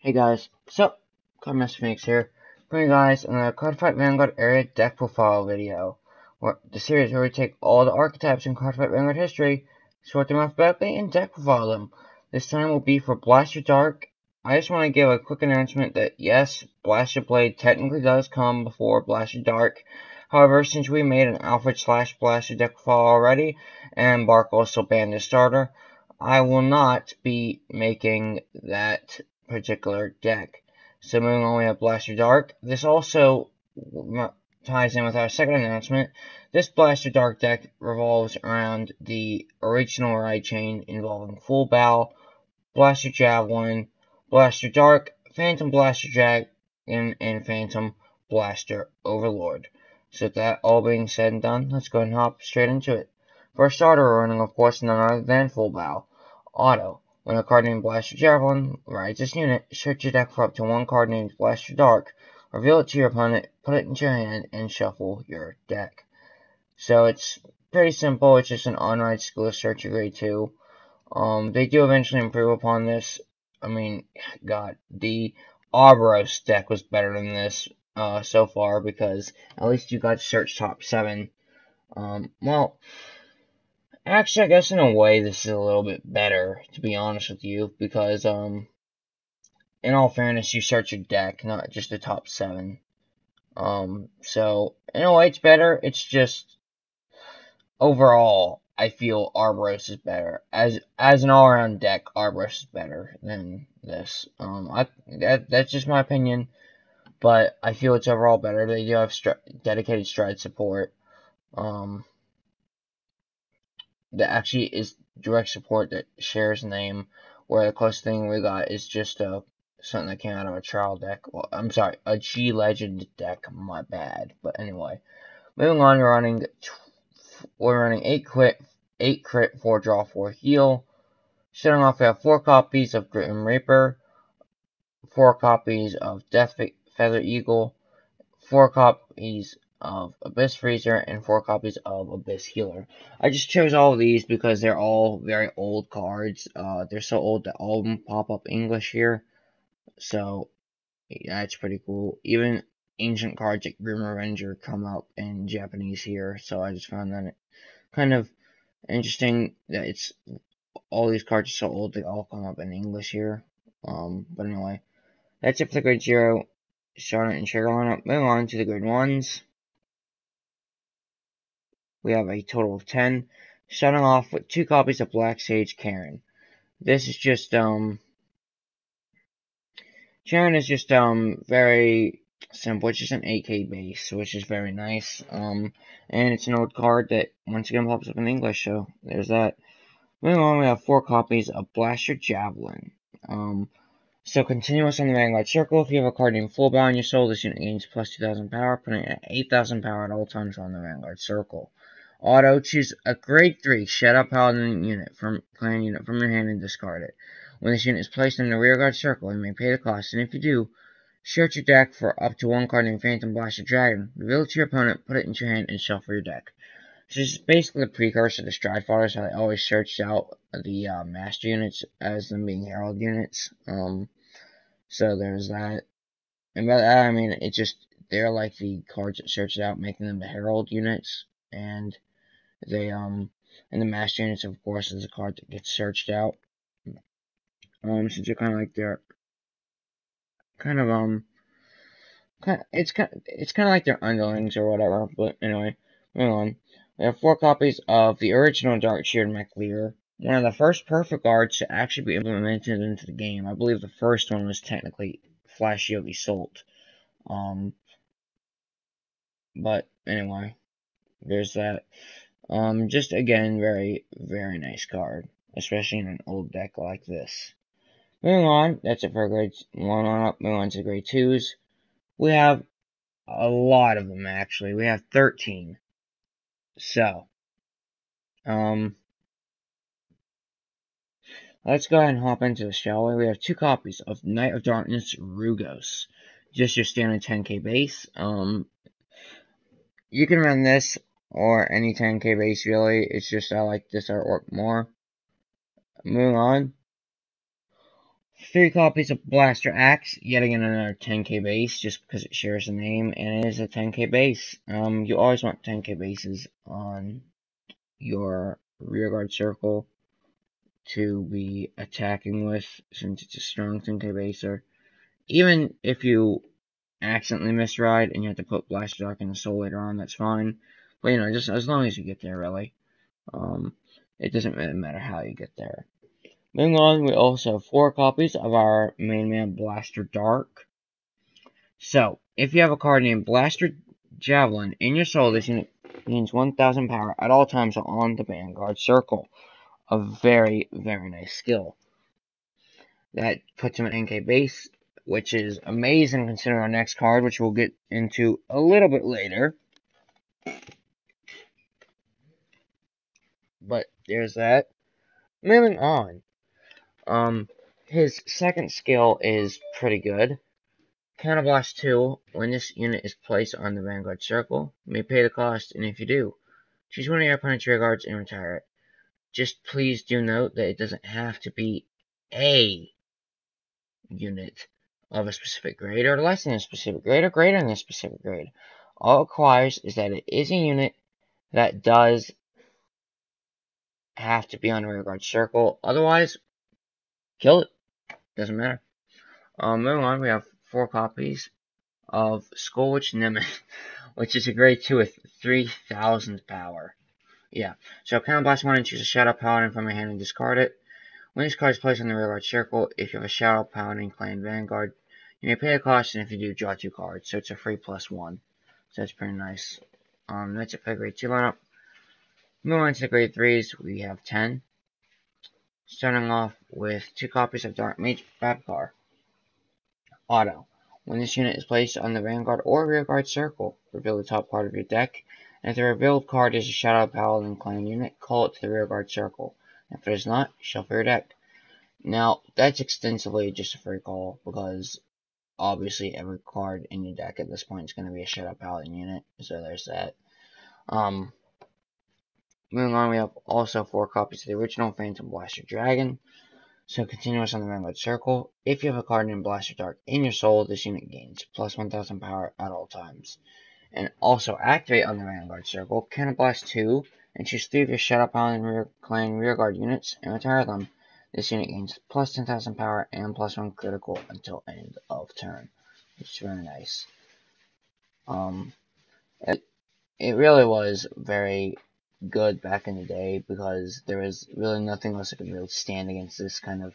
Hey guys, so Master Phoenix here, bringing you guys another Cardfight Vanguard area deck profile video, where the series where we take all the archetypes in Cardfight Vanguard history, sort them alphabetically, and deck profile them. This time will be for Blaster Dark. I just want to give a quick announcement that yes, Blaster Blade technically does come before Blaster Dark. However, since we made an Alfred/Blaster deck profile already, and Bark also banned the starter, I will not be making that particular deck. So moving on, we have Blaster Dark. This also ties in with our second announcement. This Blaster Dark deck revolves around the original ride chain involving Full Bow, Blaster Javelin, Blaster Dark, Phantom Blaster Dragon, and Phantom Blaster Overlord. So with that all being said and done, let's go ahead and hop straight into it. For our starter, we're running, of course, none other than Full Bow. Auto. When a card named Blaster Javelin rides this unit, search your deck for up to one card named Blaster Dark, reveal it to your opponent, put it into your hand, and shuffle your deck. So it's pretty simple. It's just an on-ride skill searcher grade 2. They do eventually improve upon this. I mean, God, the Arbros deck was better than this so far because at least you got to search top 7. Well, actually, I guess in a way this is a little bit better, to be honest with you, because in all fairness, you search your deck, not just the top 7. So in a way, it's better. It's just overall, I feel Arbros is better as an all-around deck. Arbros is better than this. That's just my opinion, but I feel it's overall better. They do have dedicated stride support. That actually is direct support that shares name, where the closest thing we got is just something that came out of a trial deck. Well, I'm sorry, a G Legend deck. My bad. But anyway, moving on, we're running 8 crit, 4 draw, 4 heal. Starting off, we have 4 copies of Grim Reaper, 4 copies of Death Feather Eagle, 4 copies of Abyss Freezer, and 4 copies of Abyss Healer. I just chose all of these because they're all very old cards. They're so old that all of them pop up English here. So, that's pretty cool. Even ancient cards like Grim Revenger come up in Japanese here. So I just found that kind of interesting that it's all these cards are so old they all come up in English here. But anyway, that's it for the grade 0. Starting and trigger lineup. Moving on to the grade 1s. We have a total of 10. Starting off with 2 copies of Black Sage Karen. This is just, Karen is just, very simple. It's just an 8K base, which is very nice. And it's an old card that once again pops up in English, so there's that. Moving on, we have 4 copies of Blaster Javelin. So continuous on the Vanguard Circle. If you have a card named Full Bow in your soul, this unit gains plus 2,000 power, putting it at 8,000 power at all times on the Vanguard Circle. Auto, choose a grade 3 Shadow Paladin unit from clan unit from your hand and discard it. When this unit is placed in the rearguard circle, you may pay the cost, and if you do, search your deck for up to one card named Phantom Blaster Dragon, reveal it to your opponent, put it into your hand, and shuffle your deck. So this is basically a precursor to Stride Fighters, how they always searched out the master units as them being herald units. So there's that. And by that I mean it's just they're like the cards that search it out, making them the herald units, and they and the master units of course is a card that gets searched out. Since you're kind of like their it's kind of like their underlings or whatever. But anyway, moving on. We have 4 copies of the original Dark Sheared Mech Leader, one of the first perfect cards to actually be implemented into the game. I believe the first one was technically Flash Yogi Salt. But anyway, there's that. Just again, very, very nice card, especially in an old deck like this. Moving on, that's it for grade 1 on up. Moving on to grade 2s. We have a lot of them, actually. We have 13. So, let's go ahead and hop into this, shall we? We have 2 copies of Knight of Darkness Rugos. Just your standard 10k base. You can run this or any 10k base, really. It's just I like this artwork more. Moving on. 3 copies of Blaster Axe, yet again another 10k base, just because it shares the name, and it is a 10k base. You always want 10k bases on your rearguard circle to be attacking with, since it's a strong 10k baser. Even if you accidentally misride and you have to put Blaster Dark in the soul later on, that's fine. But just as long as you get there, really. It doesn't really matter how you get there. Moving on, we also have 4 copies of our main man Blaster Dark. So, if you have a card named Blaster Javelin in your soul, this unit gains 1000 power at all times on the Vanguard circle. A very, very nice skill. That puts him at NK base, which is amazing considering our next card, which we'll get into a little bit later. But there's that. Moving on. His second skill is pretty good. Counterblast 2, when this unit is placed on the Vanguard circle, you may pay the cost, and if you do, choose one of your opponent's rear guards and retire it. Just please do note that it doesn't have to be a unit of a specific grade, or less than a specific grade, or greater than a specific grade. All it requires is that it is a unit that does have to be on the rearguard circle. Otherwise, kill it. Doesn't matter. Moving on, we have 4 copies of Skullwitch Nemeth, which is a grade 2 with 3000 power. Yeah, so Counterblast 1 and choose a Shadow Paladin from your hand and discard it. When this card is placed on the rearguard circle, if you have a Shadow Paladin Clan Vanguard, you may pay a cost, and if you do, draw 2 cards. So it's a free +1. So that's pretty nice. That's it for the grade 2 lineup. Moving on to the grade 3s, we have 10. Starting off with 2 copies of Dark Mage Babkar. Auto. When this unit is placed on the Vanguard or Rearguard circle, reveal the top card of your deck, and if the revealed card is a Shadow Paladin Clan unit, call it to the Rearguard circle. If it is not, shuffle your deck. Now, that's extensively just a free call, because obviously every card in your deck at this point is going to be a Shadow Paladin unit, so there's that. Moving on, we have also 4 copies of the original Phantom Blaster Dragon. So continuous on the Vanguard circle. If you have a card named Blaster Dark in your soul, this unit gains plus 1000 power at all times. And also activate on the Vanguard circle, Counterblast 2, and choose 3 of your Shadow Paladin Clan Rearguard units and retire them. This unit gains plus 10,000 power and plus 1 critical until end of turn, which is very nice. It really was very good back in the day, because there was really nothing else that could really stand against this kind of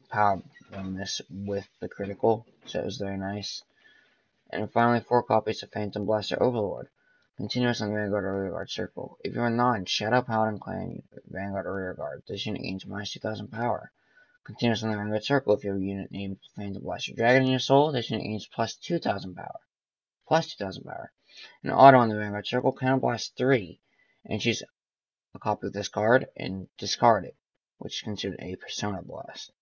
power bonus with the critical, so it was very nice. And finally, 4 copies of Phantom Blaster Overlord. Continuous on the Vanguard or Rearguard circle. If you are non-Shadow Paladin Clan Vanguard or Rearguard, this unit gains minus 2000 power. Continuous on the Vanguard circle. If you have a unit named Phantom Blaster Dragon in your soul, this unit gains plus 2000 power. Plus 2000 power. And auto on the Vanguard circle, Counterblast 3, and choose a copy of this card and discard it, which is considered a Persona Blast.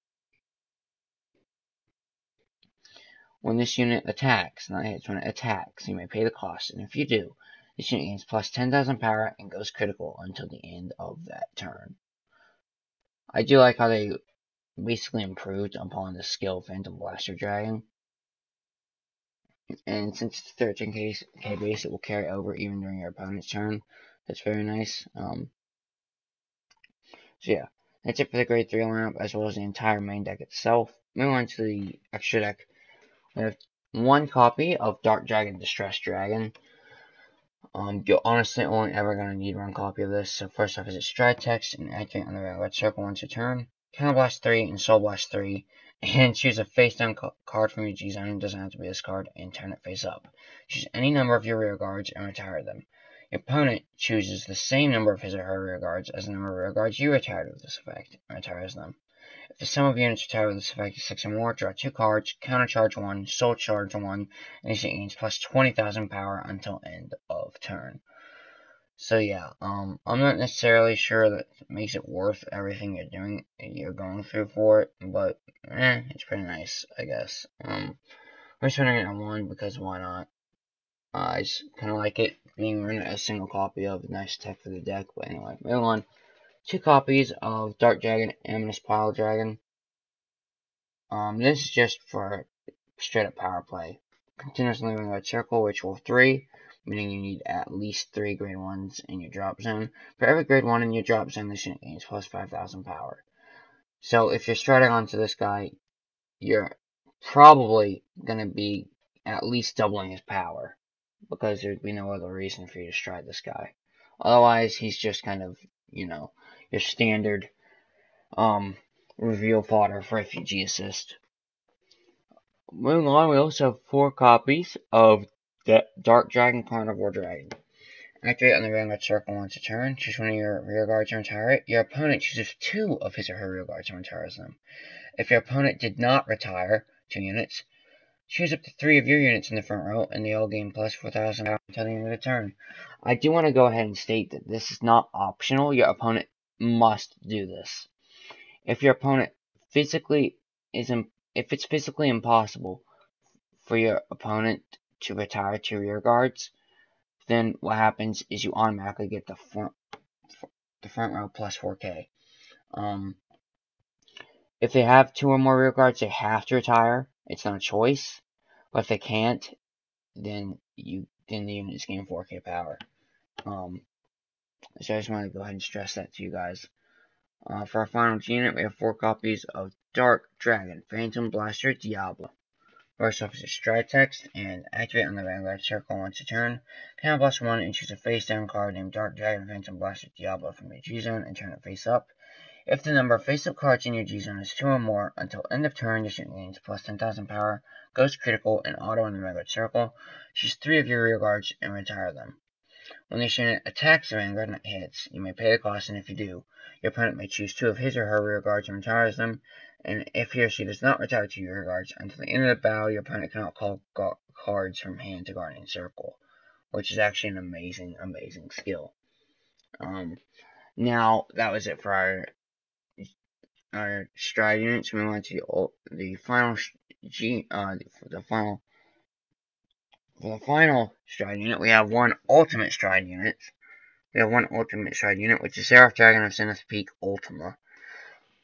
When this unit attacks, not hits, when it attacks, you may pay the cost, and if you do, this unit gains plus 10,000 power and goes critical until the end of that turn. I do like how they basically improved upon the skill of Phantom Blaster Dragon. And since it's 13k base, it will carry over even during your opponent's turn. That's very nice. So yeah, that's it for the grade 3 lineup, as well as the entire main deck itself. Moving on to the extra deck, we have 1 copy of Dark Dragon Distress Dragon. You're honestly only ever going to need 1 copy of this. So first off is its stride text, and activate on the Vanguard circle once a turn. Counterblast 3 and Soul Blast 3, and choose a face down card from your G zone. It doesn't have to be this card, and turn it face up. Choose any number of your rear guards and retire them. Your opponent chooses the same number of his or her rear guards as the number of rear guards you retired with this effect, and retires them. If the sum of units retired with this effect is 6 or more, draw 2 cards, countercharge 1, soul charge 1, and this gains plus 20,000 power until end of turn. So yeah, I'm not necessarily sure that it makes it worth everything you're going through for it, but it's pretty nice, I guess. I'm just running it on 1 because why not? I just kind of like it being run a single copy of. Nice tech for the deck, but anyway, moving on. 2 copies of Dark Dragon, Aminous Pile Dragon. This is just for straight up power play. Continuously Vanguard Circle, which will 3, meaning you need at least 3 grade 1s in your drop zone. For every grade 1 in your drop zone, this unit gains plus 5,000 power. So if you're starting onto this guy, you're probably going to be at least doubling his power, because there'd be no other reason for you to stride this guy. Otherwise, he's just kind of, your standard reveal fodder for refugee assist. Moving on, we also have 4 copies of the Dark Dragon Carnivore Dragon. Activate on the Vanguard Circle once a turn. Choose one of your rear guards and retire it. Your opponent chooses 2 of his or her rear guards and retires them. If your opponent did not retire 2 units, choose up to 3 of your units in the front row, and they all gain plus 4,000 power until the end of the turn. I do want to go ahead and state that this is not optional. Your opponent must do this. If your opponent physically if it's physically impossible for your opponent to retire 2 rear guards, then what happens is you automatically get the front row plus 4k. If they have 2 or more rear guards, they have to retire. It's not a choice. But if they can't, then the unit is gain 4k power. So I just want to go ahead and stress that to you guys. For our final unit, we have 4 copies of Dark Dragon Phantom Blaster Diablo. First off is a stride text, and activate on the Vanguard Circle once a turn. Count +1 and choose a face down card named Dark Dragon Phantom Blaster Diablo from your G zone and turn it face up. If the number of face up cards in your G zone is 2 or more, until end of turn, this unit gains plus 10,000 power, goes critical, and auto on the Vanguard Circle. Choose 3 of your rear guards and retire them. When this unit attacks the Vanguard and it hits, you may pay the cost, and if you do, your opponent may choose 2 of his or her rear guards and retires them. And if he or she does not retire 2 rear guards, until the end of the battle, your opponent cannot call cards from hand to Guardian Circle, which is actually an amazing, amazing skill. Now, that was it for our stride units. We went to the final for the final stride unit. We have 1 ultimate stride unit. Which is Seraph Dragon of Zenith Peak Ultima.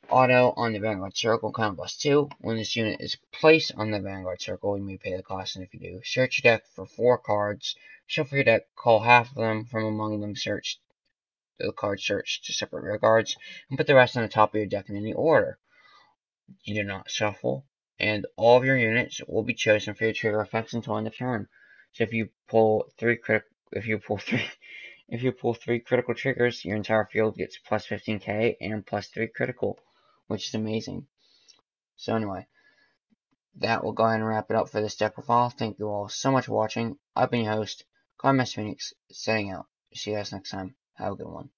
Auto on the Vanguard Circle, count +2. When this unit is placed on the Vanguard Circle, you may pay the cost, and if you do, search your deck for 4 cards. Shuffle your deck, call half of them from among them, search the card searched to separate rear guards, and put the rest on the top of your deck in any order. You do not shuffle, and all of your units will be chosen for your trigger effects until end of turn. So if you pull 3 critical triggers, your entire field gets plus 15k and plus 3 critical, which is amazing. So anyway, that will go ahead and wrap it up for this deck profile. Thank you all so much for watching. I've been your host, Phoenix, setting out. See you guys next time. Have a good one.